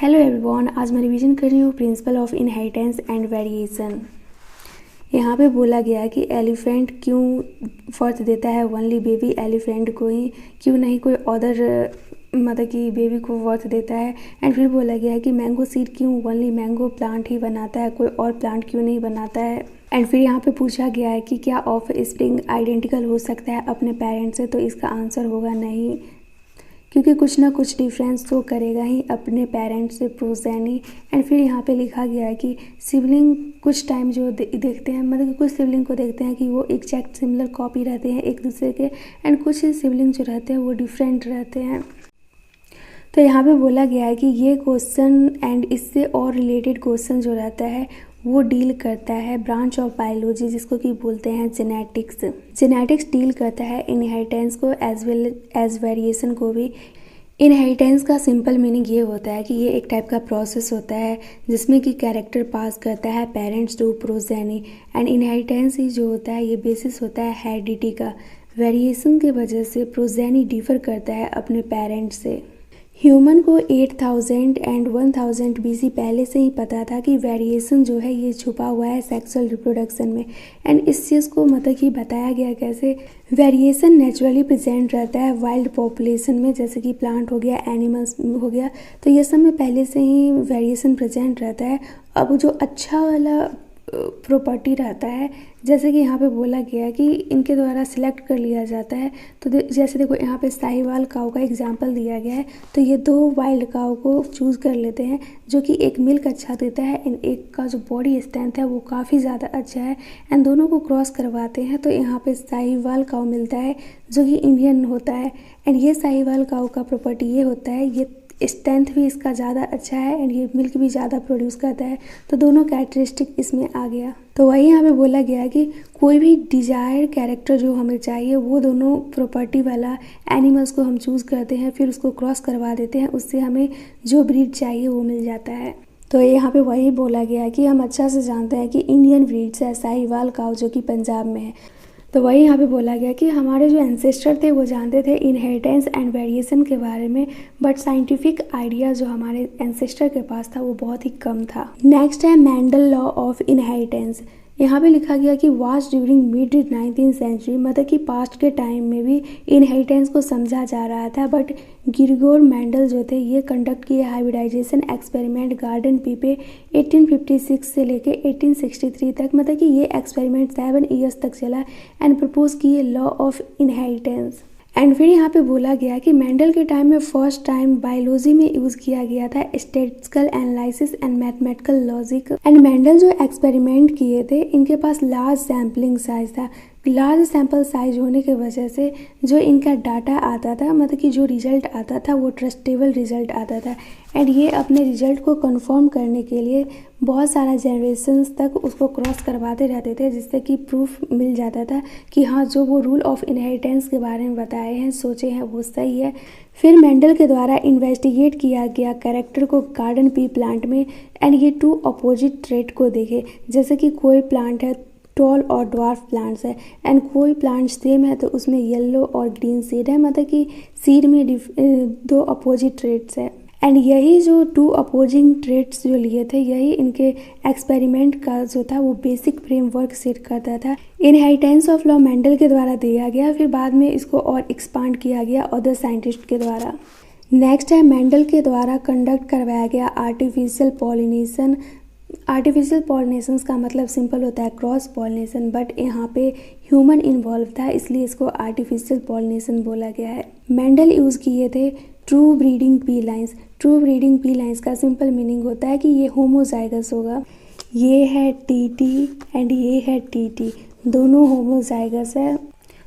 Hello everyone, आज मैं revision कर रही हूँ principle of inheritance and variation. यहाँ पे बोला गया है कि एलिफेंट क्यों बर्थ देता है ओनली बेबी एलिफेंट को ही, क्यों नहीं कोई अदर मतलब कि बेबी को बर्थ देता है। एंड फिर बोला गया है कि मैंगो सीड क्यों ओनली मैंगो प्लांट ही बनाता है, कोई और प्लांट क्यों नहीं बनाता है। एंड फिर यहाँ पे पूछा गया है कि क्या ऑफ स्प्रिंग आइडेंटिकल हो सकता है अपने पेरेंट्स से, तो इसका आंसर होगा नहीं, क्योंकि कुछ ना कुछ डिफरेंस तो करेगा ही अपने पेरेंट्स से प्रोजेनी। एंड फिर यहाँ पे लिखा गया है कि सिबलिंग कुछ टाइम जो देखते हैं, मतलब कि कुछ सिबलिंग को देखते हैं कि वो एग्जैक्ट सिमिलर कॉपी रहते हैं एक दूसरे के, एंड कुछ सिबलिंग जो रहते हैं वो डिफरेंट रहते हैं। तो यहाँ पे बोला गया है कि ये क्वेश्चन एंड इससे और रिलेटेड क्वेश्चन जो रहता है वो डील करता है ब्रांच ऑफ बायोलॉजी जिसको कि बोलते हैं जेनेटिक्स। जेनेटिक्स डील करता है इनहेरिटेंस को एज वेल एज वेरिएशन को भी। इनहेरिटेंस का सिंपल मीनिंग ये होता है कि ये एक टाइप का प्रोसेस होता है जिसमें कि कैरेक्टर पास करता है parents to progeny. And inheritance ही जो होता है ये बेसिस होता है हेरिडिटी का। वेरिएशन की वजह से प्रोजेनी डिफर करता है अपने पेरेंट्स से। ह्यूमन को 8000 एंड 1000 BC पहले से ही पता था कि वेरिएशन जो है ये छुपा हुआ है सेक्सुअल रिप्रोडक्शन में। एंड इस चीज़ को मतलब कि बताया गया कैसे, वेरिएशन नेचुरली प्रेजेंट रहता है वाइल्ड पॉपुलेशन में, जैसे कि प्लांट हो गया, एनिमल्स हो गया, तो ये सब में पहले से ही वेरिएशन प्रेजेंट रहता है। अब जो अच्छा वाला प्रॉपर्टी रहता है, जैसे कि यहाँ पे बोला गया है कि इनके द्वारा सिलेक्ट कर लिया जाता है। तो जैसे देखो यहाँ पे साहिवाल काऊ का एग्जांपल दिया गया है, तो ये दो वाइल्ड काऊ को चूज़ कर लेते हैं जो कि एक मिल्क अच्छा देता है एंड एक का जो बॉडी स्ट्रेंथ है वो काफ़ी ज़्यादा अच्छा है, एंड दोनों को क्रॉस करवाते हैं तो यहाँ पे साहिवाल काऊ मिलता है जो कि इंडियन होता है। एंड ये साहिवाल काऊ का प्रॉपर्टी ये होता है, ये स्ट्रेंथ भी इसका ज़्यादा अच्छा है एंड ये मिल्क भी ज़्यादा प्रोड्यूस करता है, तो दोनों कैरेक्टरिस्टिक इसमें आ गया। तो वही यहाँ पे बोला गया है कि कोई भी डिजायर कैरेक्टर जो हमें चाहिए वो दोनों प्रॉपर्टी वाला एनिमल्स को हम चूज़ करते हैं, फिर उसको क्रॉस करवा देते हैं, उससे हमें जो ब्रीड चाहिए वो मिल जाता है। तो यहाँ पे वही बोला गया है कि हम अच्छा से जानते हैं कि इंडियन ब्रीड्स है साहिवाल काऊ जो कि पंजाब में है। तो वही यहाँ पे बोला गया कि हमारे जो एंसेस्टर थे वो जानते थे इनहेरिटेंस एंड वेरिएशन के बारे में, बट साइंटिफिक आइडिया जो हमारे एंसेस्टर के पास था वो बहुत ही कम था। नेक्स्ट है मेंडल लॉ ऑफ इनहेरिटेंस। यहाँ पे लिखा गया कि was during mid 19th century, मतलब कि पास्ट के टाइम में भी इनहेरिटेंस को समझा जा रहा था, बट ग्रिगोर मेंडल जो थे ये कंडक्ट किए हाइब्रिडाइजेशन एक्सपेरिमेंट गार्डन पी पे 1856 से लेके 1863 तक, मतलब कि ये एक्सपेरिमेंट 7 ईयर्स तक चला एंड प्रपोज किए लॉ ऑफ इनहेरिटेंस। एंड फिर यहाँ पे बोला गया कि मेंडल के टाइम में फर्स्ट टाइम बायोलॉजी में यूज़ किया गया था statistical analysis and mathematical logic. And Mendel जो एक्सपेरिमेंट किए थे इनके पास लार्ज सैम्पलिंग साइज था। लार्ज सैम्पल साइज होने की वजह से जो इनका डाटा आता था, मतलब कि जो रिजल्ट आता था वो ट्रस्टेबल रिजल्ट आता था। एंड ये अपने रिजल्ट को कंफर्म करने के लिए बहुत सारा जनरेशन्स तक उसको क्रॉस करवाते रहते थे, जिससे कि प्रूफ मिल जाता था कि हाँ जो वो रूल ऑफ इनहेरिटेंस के बारे में बताए हैं, सोचे हैं, वो सही है। फिर मेंडल के द्वारा इन्वेस्टिगेट किया गया कैरेक्टर को गार्डन पी प्लांट में, एंड ये 2 अपोजिट ट्रेट को देखे, जैसे कि कोई प्लांट है टॉल और ड्वार्फ प्लांट्स है एंड कोई प्लांट सेम है तो उसमें येलो और ग्रीन सीड है, मतलब कि सीड में 2 अपोजिट ट्रेट्स है। एंड यही जो 2 अपोजिंग ट्रेट्स जो लिए थे यही इनके एक्सपेरिमेंट का जो था वो बेसिक फ्रेमवर्क सेट करता था। इनहेरिटेंस ऑफ लॉ मेंडल के द्वारा दिया गया, फिर बाद में इसको और एक्सपांड किया गया अदर साइंटिस्ट के द्वारा। नेक्स्ट है मेंडल के द्वारा कंडक्ट करवाया गया आर्टिफिशियल पॉलिनेशन। आर्टिफिशियल पॉलिनेशन का मतलब सिंपल होता है क्रॉस पॉलिनेशन, बट यहाँ पे ह्यूमन इन्वॉल्व था इसलिए इसको आर्टिफिशियल पॉलिनेशन बोला गया है। मेंडल यूज़ किए थे true breeding P lines. True breeding P lines का सिंपल मीनिंग होता है कि ये होमोजाइगस होगा। ये है टीटी एंड ये है टीटी, दोनों होमोजाइगस है।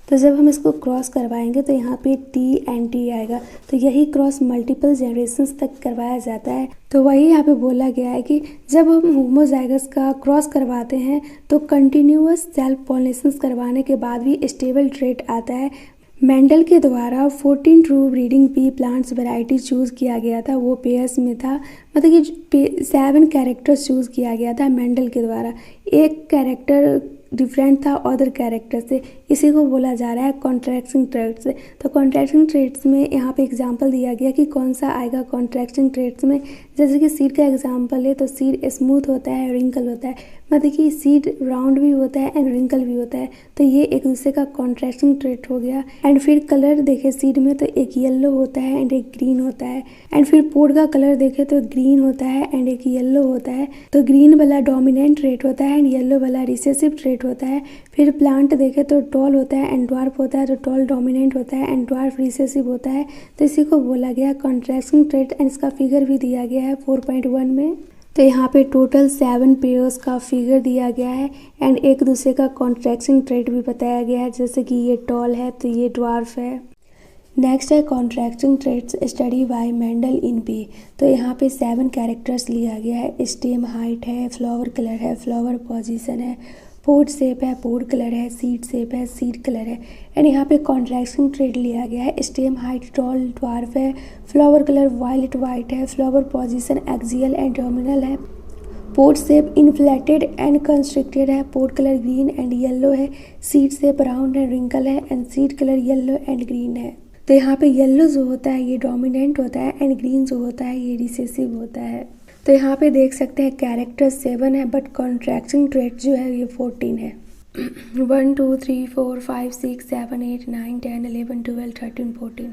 तो जब हम इसको क्रॉस करवाएंगे तो यहाँ पे टी एंड टी आएगा, तो यही क्रॉस मल्टीपल जनरेशन्स तक करवाया जाता है। तो वही यहाँ पे बोला गया है कि जब हम होमोजाइगस का क्रॉस करवाते हैं तो कंटिन्यूअस सेल्फ पॉलिनेशन करवाने के बाद भी स्टेबल ट्रेट आता है। मेंडल के द्वारा 14 true breeding P plants variety choose किया गया था, वो पेयर्स में था, मतलब कि 7 कैरेक्टर्स चूज़ किया गया था मेंडल के द्वारा। एक कैरेक्टर डिफरेंट था अदर कैरेक्टर से, इसी को बोला जा रहा है कॉन्ट्रैक्टिंग ट्रेट्स। तो कॉन्ट्रैक्टिंग ट्रेट्स में यहाँ पे एग्जांपल दिया गया कि कौन सा आएगा कॉन्ट्रैक्टिंग ट्रेट्स में, जैसे कि सीड का एग्जांपल है तो सीड स्मूथ होता है, रिंकल होता है, मतलब कि सीड राउंड भी होता है एंड रिंकल भी होता है। तो ये एक दूसरे का कॉन्ट्रैक्शन ट्रेट हो गया। एंड फिर कलर देखे सीड में तो एक येलो होता है एंड एक ग्रीन होता है। एंड फिर पोड का कलर देखे तो ग्रीन होता है एंड एक येलो होता है। तो ग्रीन वाला डोमिनेंट ट्रेट होता है एंड येलो वाला रिसेसिव ट्रेट होता है। फिर प्लांट देखे तो टॉल होता है एंड ड्वार्फ होता है, तो टॉल डोमिनेंट होता है एंड ड्वार्फ रिसेसिव होता है। तो इसी को बोला गया कॉन्ट्रैक्शन ट्रेट एंड इसका फिगर भी दिया गया है 4.1 में। तो यहाँ पे टोटल 7 पेयर्स का फिगर दिया गया है एंड एक दूसरे का कॉन्ट्रैक्शन ट्रेट भी बताया गया है, जैसे कि ये टॉल है तो ये ड्वार्फ है। नेक्स्ट है contraction traits study by Mendel in pea. तो यहाँ पे 7 कैरेक्टर्स लिया गया है। स्टेम हाइट है, फ्लावर कलर है, फ्लावर पोजीशन है, पोड शेप है, पोड कलर है, सीड शेप है, सीड कलर है। एंड यहाँ पे कॉन्ट्रैक्शन ट्रेट लिया गया है। स्टेम हाइट टॉल ड्वार्फ है, फ्लावर कलर वायलेट वाइट है, flower position axial and terminal है, pod shape inflated and constricted है, pod colour green and yellow है, seed shape round and wrinkle है and seed colour yellow and green है। तो यहाँ पे येलो जो होता है ये डोमिनेंट होता है एंड ग्रीन जो होता है ये रिसेसिव होता है। तो यहाँ पे देख सकते हैं कैरेक्टर 7 है बट कॉन्ट्रैक्शन ट्रेट जो है ये 14 है। 1 2 3 4 5 6 7 8 9 10 11 12 13 14।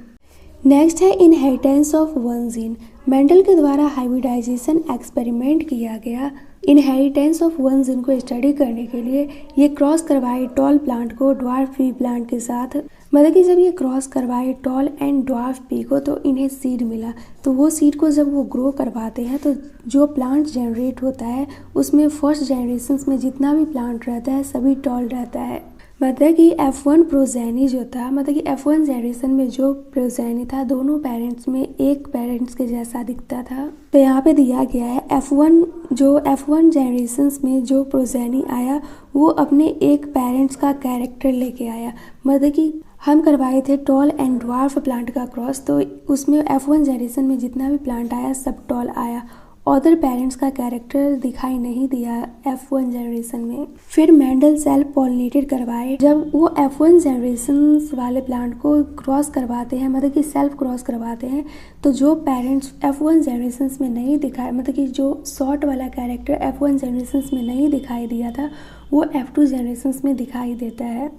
नेक्स्ट है inheritance of one gene. Mendel के द्वारा हाइब्रिडाइजेशन एक्सपेरिमेंट किया गया। इनहेरिटेंस ऑफ वन जीन को स्टडी करने के लिए ये क्रॉस करवाए टॉल प्लांट को ड्वार्फ पी प्लांट के साथ। मतलब कि जब ये क्रॉस करवाए टॉल एंड ड्वार्फ पी को तो इन्हें सीड मिला। तो वो सीड को जब वो ग्रो करवाते हैं तो जो प्लांट जनरेट होता है उसमें फर्स्ट जनरेशन में जितना भी प्लांट रहता है सभी टॉल रहता है। मतलब कि F1 प्रोजेनी जो था, मतलब कि F1 जनरेशन में जो प्रोजेनी था दोनों पेरेंट्स में एक पेरेंट्स के जैसा दिखता था। तो यहाँ पे दिया गया है F1 जनरेशन में जो प्रोजेनी आया वो अपने एक पेरेंट्स का कैरेक्टर लेके आया। मतलब कि हम करवाए थे टॉल एंड ड्वार्फ प्लांट का क्रॉस, तो उसमें F1 जनरेशन में जितना भी प्लांट आया सब टॉल आया। अदर पेरेंट्स का कैरेक्टर दिखाई नहीं दिया F1 जनरेशन में। फिर मेंडल सेल्फ पॉलिनेटेड करवाए। जब वो F1 जनरेशन वाले प्लांट को क्रॉस करवाते हैं, मतलब कि सेल्फ क्रॉस करवाते हैं, तो जो पेरेंट्स F1 जनरेशन में नहीं दिखाए, मतलब कि जो शॉर्ट वाला कैरेक्टर F1 जनरेशन में नहीं दिखाई दिया था वो F2 जनरेशन में दिखाई देता है।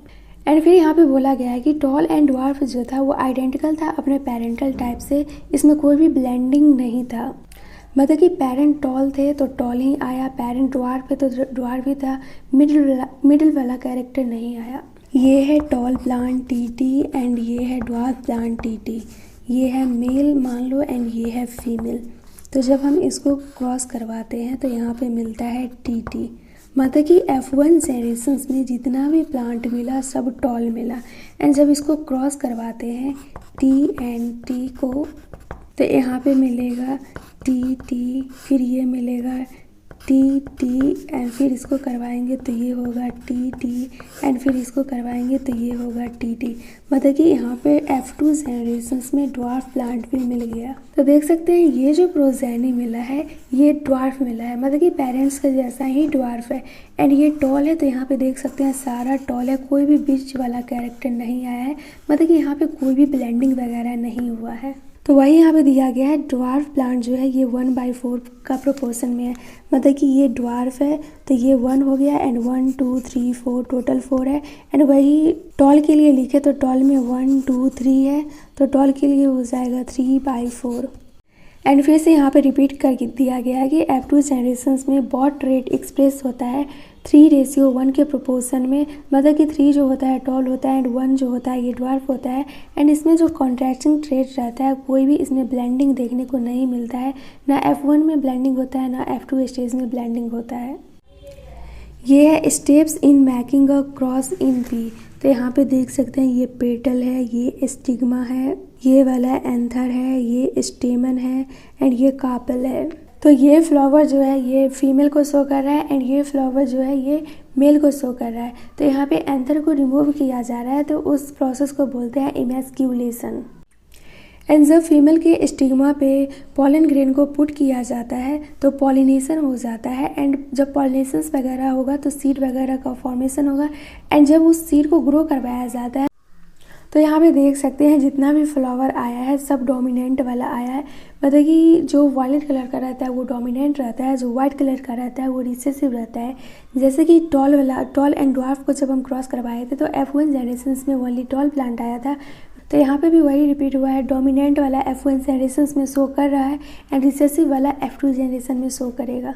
एंड फिर यहाँ पे बोला गया है कि टॉल एंड ड्वार्फ जो था वो आइडेंटिकल था अपने पेरेंटल टाइप से, इसमें कोई भी ब्लेंडिंग नहीं था। मतलब कि पेरेंट टॉल थे तो टॉल ही आया, पेरेंट ड्वार्फ है तो ड्वार्फ ही था, मिडिल वाला कैरेक्टर नहीं आया। ये है टॉल प्लांट टीटी एंड ये है ड्वार्फ प्लांट टीटी। ये है मेल मान लो एंड ये है फीमेल। तो जब हम इसको क्रॉस करवाते हैं तो यहाँ पे मिलता है टीटी। मतलब कि F1 जनरेशन में जितना भी प्लांट मिला सब टॉल मिला। एंड जब इसको क्रॉस करवाते हैं टी एंड टी को तो यहाँ पे मिलेगा टी टी, फिर ये मिलेगा टी टी एंड फिर इसको करवाएंगे तो ये होगा टी टी एंड फिर इसको करवाएंगे तो ये होगा टी टी। मतलब कि यहाँ पे F2 जनरेशन्स में ड्वार्फ प्लांट भी मिल गया। तो देख सकते हैं ये जो प्रोजेनी मिला है ये ड्वार्फ मिला है, मतलब कि पेरेंट्स का जैसा ही ड्वार्फ है। एंड ये टॉल है तो यहाँ पे देख सकते हैं सारा टॉल है, कोई भी बीच वाला कैरेक्टर नहीं आया है। मतलब कि यहाँ पे कोई भी ब्लेंडिंग वगैरह नहीं हुआ है। तो वही यहाँ पे दिया गया है ड्वार्फ प्लांट जो है ये 1/4 का प्रोपोर्शन में है। मतलब कि ये ड्वार्फ है तो ये 1 हो गया एंड 1 2 3 4 टोटल 4 है। एंड वही टॉल के लिए लिखे तो टॉल में 1 2 3 है तो टॉल के लिए हो जाएगा 3/4। एंड फिर से यहाँ पे रिपीट कर दिया गया है कि F2 जनरेशन में बॉट रेट एक्सप्रेस होता है 3:1 के प्रोपोर्शन में। मतलब कि 3 जो होता है टॉल होता है एंड 1 जो होता है ये ड्वार्फ होता है। एंड इसमें जो कॉन्ट्रैक्शन ट्रेट रहता है कोई भी इसमें ब्लेंडिंग देखने को नहीं मिलता है, ना F1 में ब्लेंडिंग होता है ना F2 स्टेज में ब्लेंडिंग होता है। ये है steps in making a cross in P. तो यहाँ पे देख सकते हैं ये पेटल है, ये स्टिग्मा है, ये वाला एंथर है, ये स्टेमन है एंड ये कार्पेल है। तो ये फ्लावर जो है ये फीमेल को शो कर रहा है एंड ये फ्लावर जो है ये मेल को शो कर रहा है। तो यहाँ पे एंथर को रिमूव किया जा रहा है तो उस प्रोसेस को बोलते हैं इमैस्क्यूलेशन। एंड जब फीमेल के स्टिग्मा पे पॉलन ग्रेन को पुट किया जाता है तो पॉलिनेशन हो जाता है। एंड जब पॉलिनेशन वगैरह होगा तो सीड वगैरह का फॉर्मेशन होगा। एंड जब उस सीड को ग्रो करवाया जाता है तो यहाँ पे देख सकते हैं जितना भी फ्लावर आया है सब डोमिनेंट वाला आया है। मतलब कि जो वायलेट कलर का रहता है वो डोमिनेंट रहता है, जो वाइट कलर का रहता है वो रिसेसिव रहता है। जैसे कि टॉल एंड ड्वार्फ को जब हम क्रॉस करवाए थे तो F1 जनरेशन्स में ओनली टॉल प्लांट आया था। तो यहाँ पे भी वही रिपीट हुआ है, डोमिनेंट वाला F1 जनरेशन्स में शो कर रहा है एंड रिसेसिव वाला F2 जनरेशन में शो करेगा।